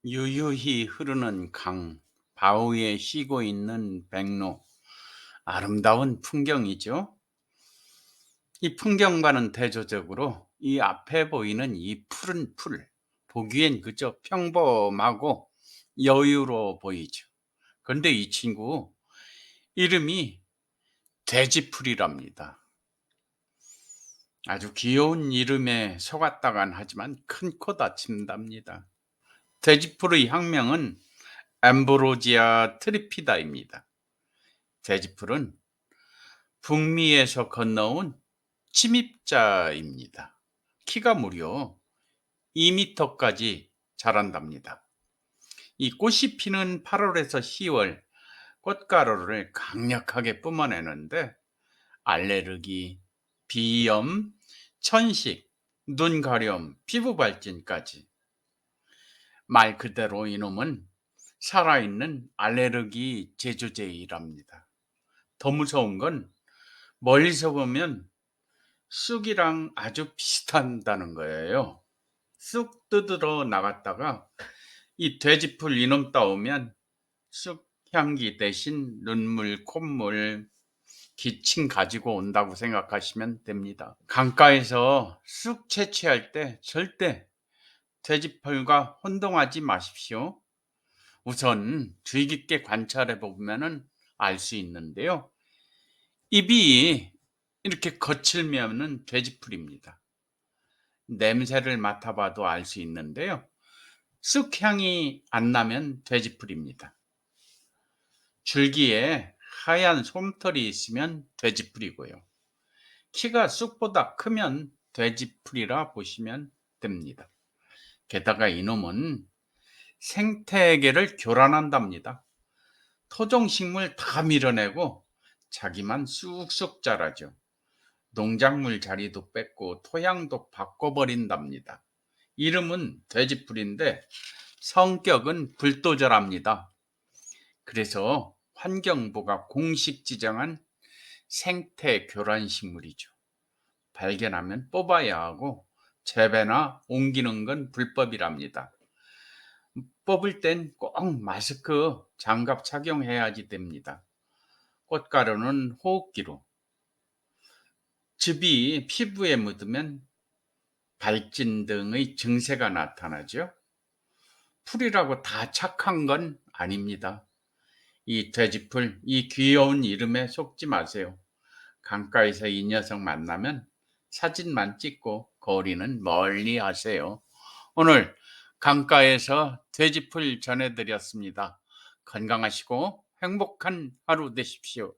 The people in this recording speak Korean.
유유히 흐르는 강, 바위에 쉬고 있는 백로, 아름다운 풍경이죠. 이 풍경과는 대조적으로 이 앞에 보이는 이 푸른 풀, 보기엔 그저 평범하고 여유로워 보이죠. 그런데 이 친구 이름이 돼지풀이랍니다. 아주 귀여운 이름에 속았다간 하지만 큰 코 다친답니다. 돼지풀의 학명은 엠브로지아 트리피다입니다. 돼지풀은 북미에서 건너온 침입자입니다. 키가 무려 2미터까지 자란답니다. 이 꽃이 피는 8월에서 10월 꽃가루를 강력하게 뿜어내는데 알레르기, 비염, 천식, 눈 가려움, 피부 발진까지 말 그대로 이놈은 살아있는 알레르기 제조제이랍니다. 더 무서운 건 멀리서 보면 쑥이랑 아주 비슷한다는 거예요. 쑥 뜯으러 나갔다가 이 돼지풀 이놈 따오면 쑥 향기 대신 눈물, 콧물, 기침 가지고 온다고 생각하시면 됩니다. 강가에서 쑥 채취할 때 절대 돼지풀과 혼동하지 마십시오. 우선 주의 깊게 관찰해 보면 알 수 있는데요. 입이 이렇게 거칠면은 돼지풀입니다. 냄새를 맡아봐도 알 수 있는데요. 쑥향이 안 나면 돼지풀입니다. 줄기에 하얀 솜털이 있으면 돼지풀이고요. 키가 쑥보다 크면 돼지풀이라 보시면 됩니다. 게다가 이놈은 생태계를 교란한답니다. 토종식물 다 밀어내고 자기만 쑥쑥 자라죠. 농작물 자리도 뺏고 토양도 바꿔버린답니다. 이름은 돼지풀인데 성격은 불도저랍니다. 그래서 환경부가 공식 지정한 생태 교란식물이죠. 발견하면 뽑아야 하고 재배나 옮기는 건 불법이랍니다. 뽑을 땐 꼭 마스크, 장갑 착용해야지 됩니다. 꽃가루는 호흡기로, 즙이 피부에 묻으면 발진 등의 증세가 나타나죠. 풀이라고 다 착한 건 아닙니다. 이 돼지풀, 이 귀여운 이름에 속지 마세요. 강가에서 이 녀석 만나면 사진만 찍고 거리는 멀리 하세요. 오늘 강가에서 돼지풀 전해드렸습니다. 건강하시고 행복한 하루 되십시오.